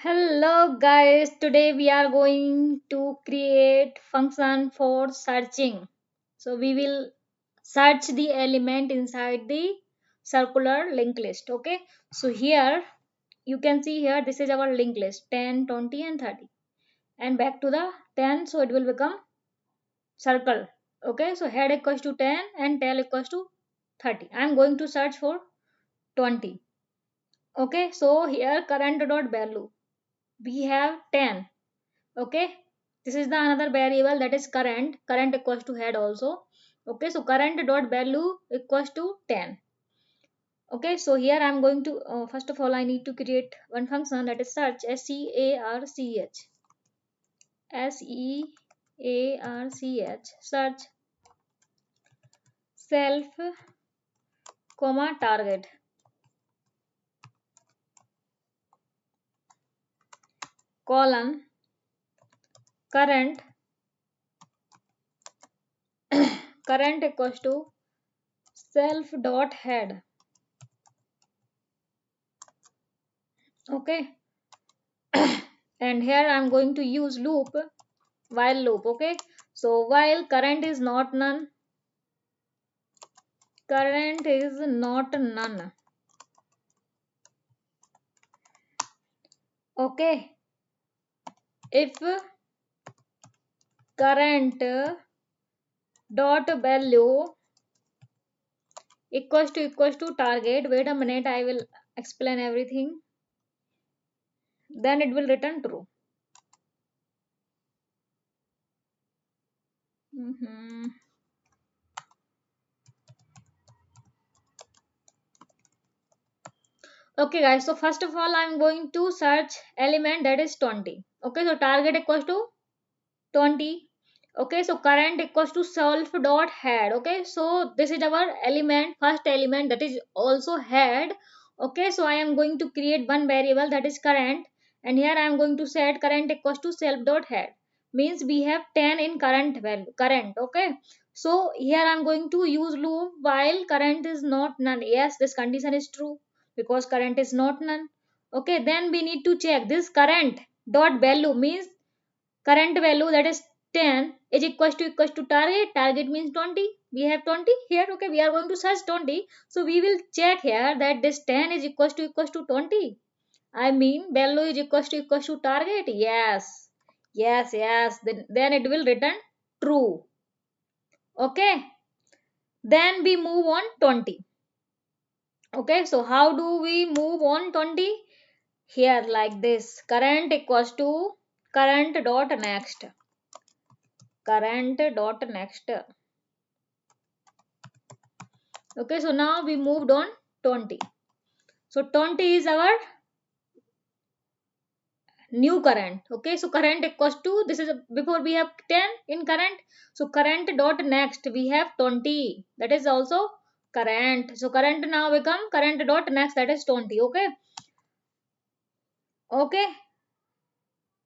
Hello guys, today we are going to create function for searching. So we will search the element inside the circular linked list. Okay, so here you can see here this is our linked list 10, 20 and 30 and back to the 10, so it will become circle. Okay, so head equals to 10 and tail equals to 30. I am going to search for 20. Okay, so here current dot value we have 10. Okay, this is the another variable, that is current equals to head also. Okay, so current dot value equals to 10. Okay, so here I'm going to first of all I need to create one function, that is search, search search self comma target colon current current equals to self dot head. Okay, and here I'm going to use loop, while loop. Okay, so while current is not none. Okay, if current dot value equals to target, wait a minute, I will explain everything, then it will return true. Mhm. Okay guys, so first of all I'm going to search element, that is 20. Okay, so target equals to 20. Okay, so current equals to self dot head. Okay, so this is our element, first element, that is also head. Okay, so I am going to create one variable, that is current, and here I am going to set current equals to self dot head, means we have 10 in current value, current. Okay, so here I am going to use loop while current is not none. Yes, this condition is true because current is not none. Okay, then we need to check this current dot value, means current value, that is 10, is equals to target means 20. We have 20 here. Okay, we are going to search 20, so we will check here that this 10 is equals to 20. I mean value is equals to target. Yes, then it will return true. Okay, then we move on 20. Okay, so how do we move on 20? Here like this, current equals to current dot next, current dot next. Okay, so now we moved on 20. So 20 is our new current. Okay, so current equals to, this is before we have 10 in current, so current dot next we have 20, that is also current. So current now become current dot next, that is 20. Okay, okay,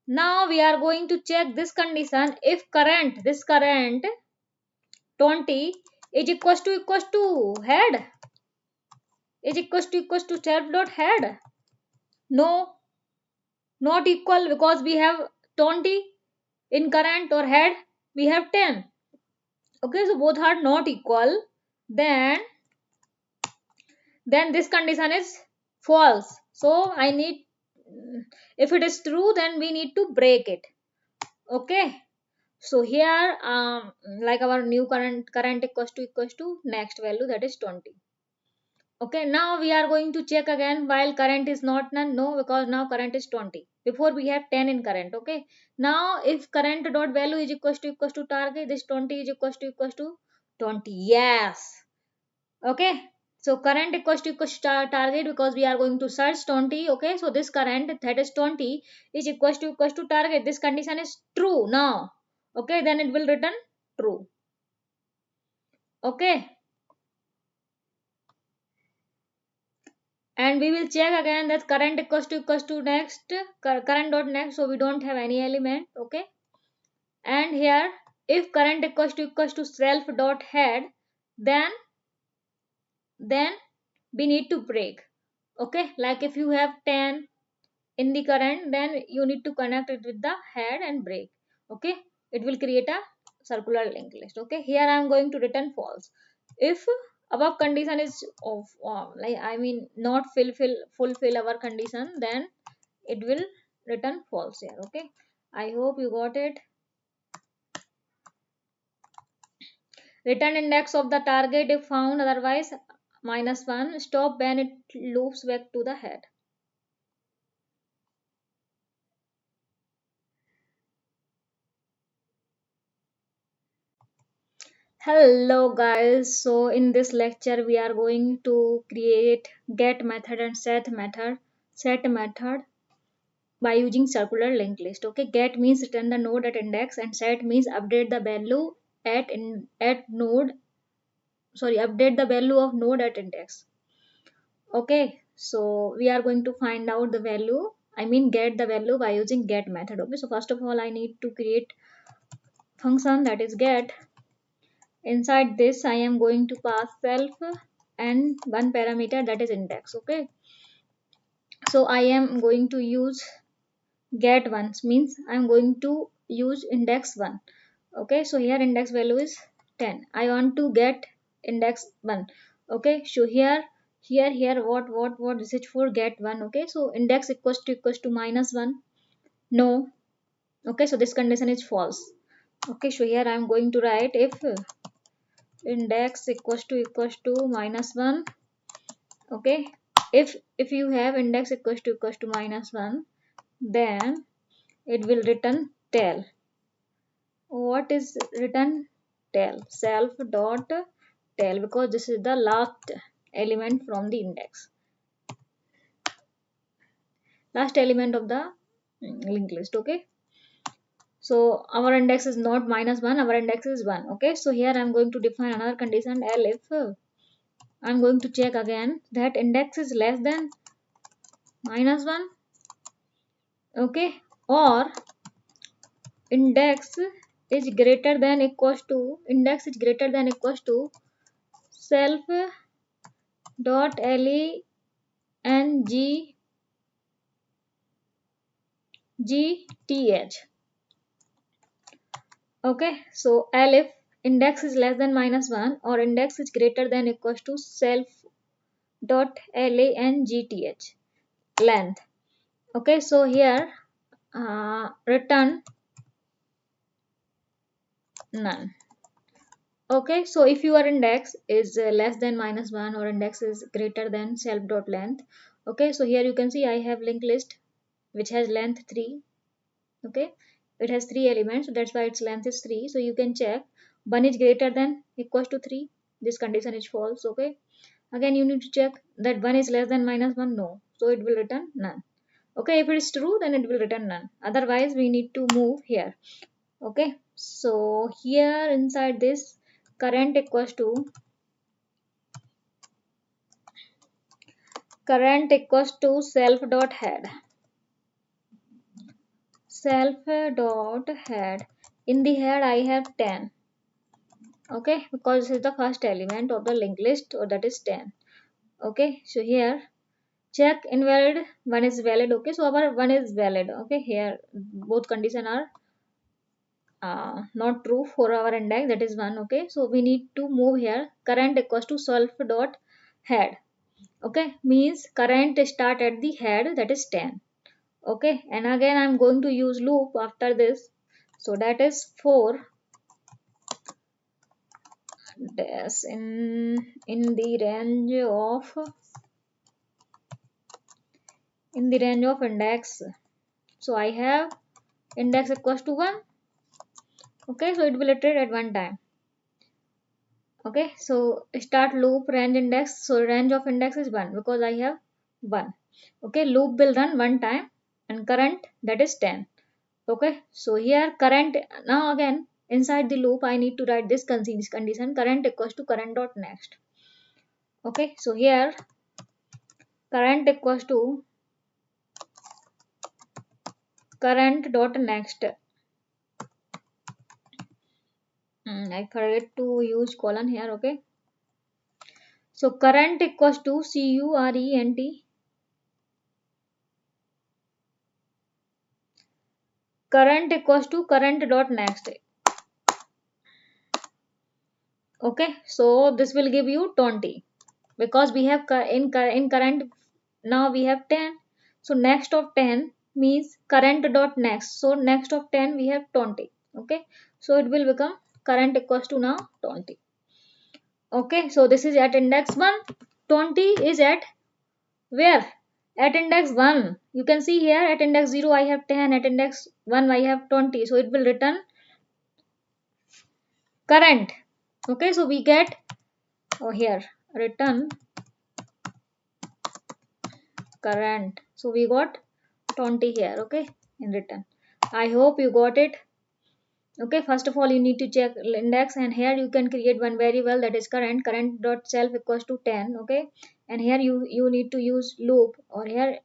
now we are going to check this condition, if current, this current 20 is equals to head, is equals to self dot head. No, not equal, because we have 20 in current, or head we have 10. Okay, so both are not equal, then this condition is false. So I need, if it is true, then we need to break it. Okay, so here like our new current equals to next value, that is 20. Okay, now we are going to check again while current is not none. No, because now current is 20. Before we have 10 in current. Okay, now if current dot value is equals to target, this 20 is equals to 20. Yes. Okay, so current equals to target, because we are going to search 20. Okay, so this current, that is 20, is equals to target. This condition is true now. Okay, then it will return true. Okay, and we will check again that current equals to next, current dot next, so we don't have any element. Okay, and here if current equals to self dot head, then we need to break. Okay, like if you have 10, in the current, then you need to connect it with the head and break. Okay, it will create a circular linked list. Okay, here I am going to return false. If above condition is of like I mean not fulfill our condition, then it will return false here. Okay, I hope you got it. Return index of the target if found otherwise -1. Stop when it loops back to the head. Hello guys, so in this lecture we are going to create get method and set method by using circular linked list. Okay, get means return the node at index and set means update the value at node, sorry, update the value of node at index. Okay, so we are going to find out the value, I mean get the value by using get method. Okay, so first of all I need to create function that is get. Inside this I am going to pass self and one parameter that is index. Okay, so I am going to use get once means I am going to use index 1. Okay, so here index value is 10. I want to get index 1. Okay, so here what is it for get 1. Okay, so index equals to -1. No. Okay, so this condition is false. Okay, so here I am going to write if index equals to -1. Okay, if you have index equals to -1, then it will return tail. What is return tail? Self dot tail, because this is the last element from the index, last element of the linked list. Okay, so our index is not -1, our index is 1. Okay, so here I'm going to define another condition L if I'm going to check again that index is less than -1. Okay, or index is greater than equals to index is greater than equals to self dot le and gth. Okay, so L if index is less than -1 or index is greater than equals to self dot la and gth length. Okay, so here return none. Okay, so if your index is less than -1 or index is greater than self dot length. Okay, so here you can see I have linked list which has length 3. Okay, it has 3 elements, so that's why its length is 3. So you can check 1 is greater than equals to 3, this condition is false. Okay, again you need to check that 1 is less than -1. No, so it will return none. Okay, if it is true then it will return none, otherwise we need to move here. Okay, so here inside this current equals to self dot head. Self dot head, in the head I have 10. Okay, because this is the first element of the linked list, or that is 10. Okay, so here check invalid, one is valid. Okay, so our one is valid. Okay, here both condition are not true for our index, that is 1. Okay, so we need to move here current equals to self dot head. Okay, means current start at the head, that is 10. Okay, and again I'm going to use loop after this, so that is for this in the range of index. So I have index equals to 1. Okay, so it will iterate at one time. Okay, so start loop range index, so range of index is 1 because I have 1. Okay, loop will run one time and current, that is 10. Okay, so here current, now again inside the loop I need to write this condition current equals to current dot next. Okay, so here current equals to current dot next. I forget to use colon here. Okay, so current equals to current current equals to current dot next. Okay, so this will give you 20 because we have in current now we have 10. So next of 10 means current dot next. So next of 10 we have 20. Okay, so it will become current equals to now 20. Okay, so this is at index 1. 20 is at where? At index 1. You can see here at index 0 I have 10, at index 1 I have 20. So it will return current. Okay, so we get here return current. So we got 20 here, okay, in return. I hope you got it. Okay, first of all you need to check index, and here you can create one variable that is current dot self equals to 10. Okay, and here you need to use loop, or here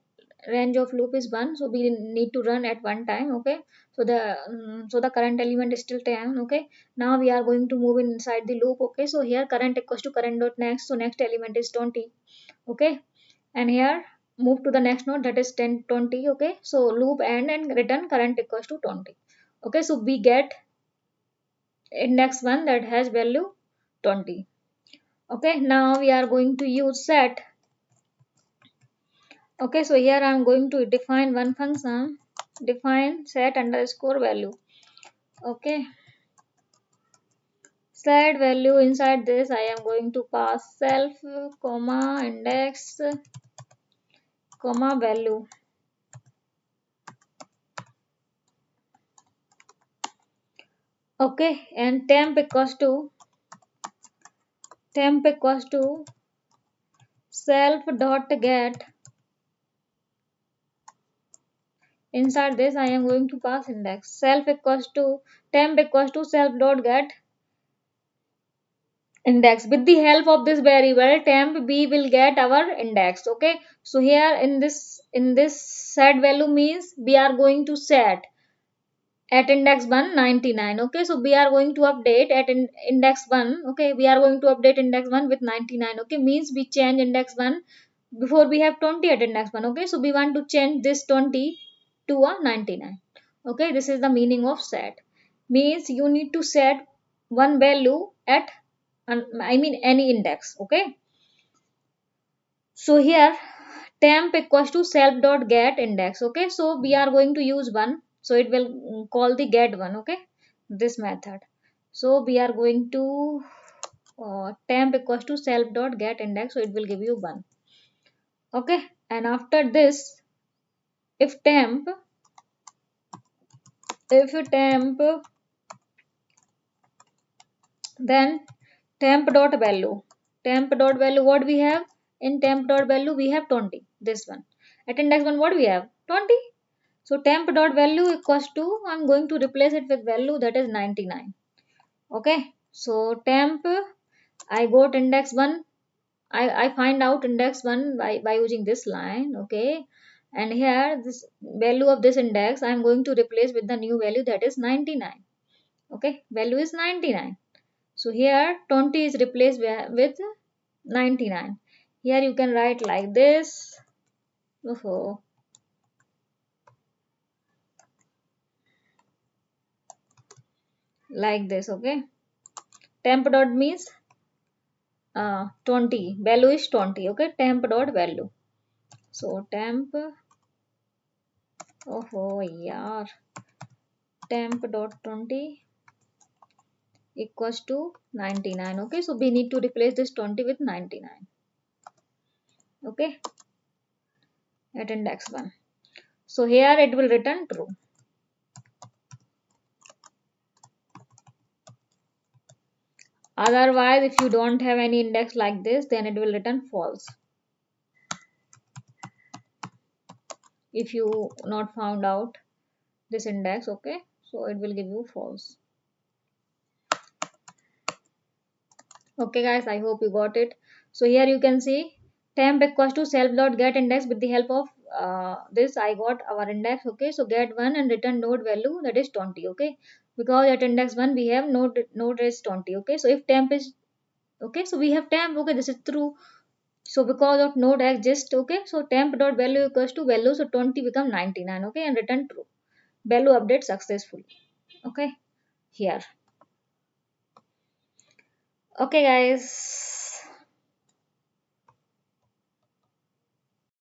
range of loop is 1, so we need to run at one time. Okay, so the current element is still 10. Okay, now we are going to move inside the loop. Okay, so here current equals to current dot next, so next element is 20. Okay, and here move to the next node, that is 10 20. Okay, so loop end and return current equals to 20. Okay, so we get index 1 that has value 20. Okay, now we are going to use set. Okay, so here I am going to define one function, define set underscore value. Okay, set value, inside this I am going to pass self comma index comma value. Okay, and temp equals to self dot get. Inside this I am going to pass index. Self equals to temp equals to self dot get index. With the help of this variable temp, we will get our index. Okay, so here in this set value means we are going to set at index 1 99. Okay, so we are going to update at index 1. Okay, we are going to update index 1 with 99. Okay, means we change index 1 before we have 20 at index 1. Okay, so we want to change this 20 to a 99. Okay, this is the meaning of set. Means you need to set one value at I mean any index. Okay, so here temp equals to self dot get index. Okay, so we are going to use one, so it will call the get one. Okay, this method. So we are going to temp equals to self dot get index, so it will give you one. Okay, and after this, if temp then temp dot value what we have in temp dot value, we have 20, this one. At index 1 what we have 20. So temp dot value equals to, I'm going to replace it with value that is 99. Okay, so temp, I got index 1, I find out index 1 by using this line. Okay, and here this value of this index I'm going to replace with the new value that is 99. Okay, value is 99. So here 20 is replaced with 99. Here you can write like this. Oh, like this. Okay, temp dot means 20, value is 20. Okay, temp dot value. So temp, yeah, temp dot 20 equals to 99. Okay, so we need to replace this 20 with 99. Okay, at index 1. So here it will return true. Otherwise, if you don't have any index like this, then it will return false. If you not found out this index, okay, so it will give you false. Okay guys, I hope you got it. So here you can see temp equals to self dot get index. With the help of this I got our index. Okay, so get 1 and return node value that is 20. Okay, because at index 1 we have node is 20. Okay, so if temp is okay, so we have temp. Okay, this is true. So because of node exists. Okay, so temp dot value equals to value, so 20 become 99. Okay, and return true. value update successful. Okay, here. Okay, guys.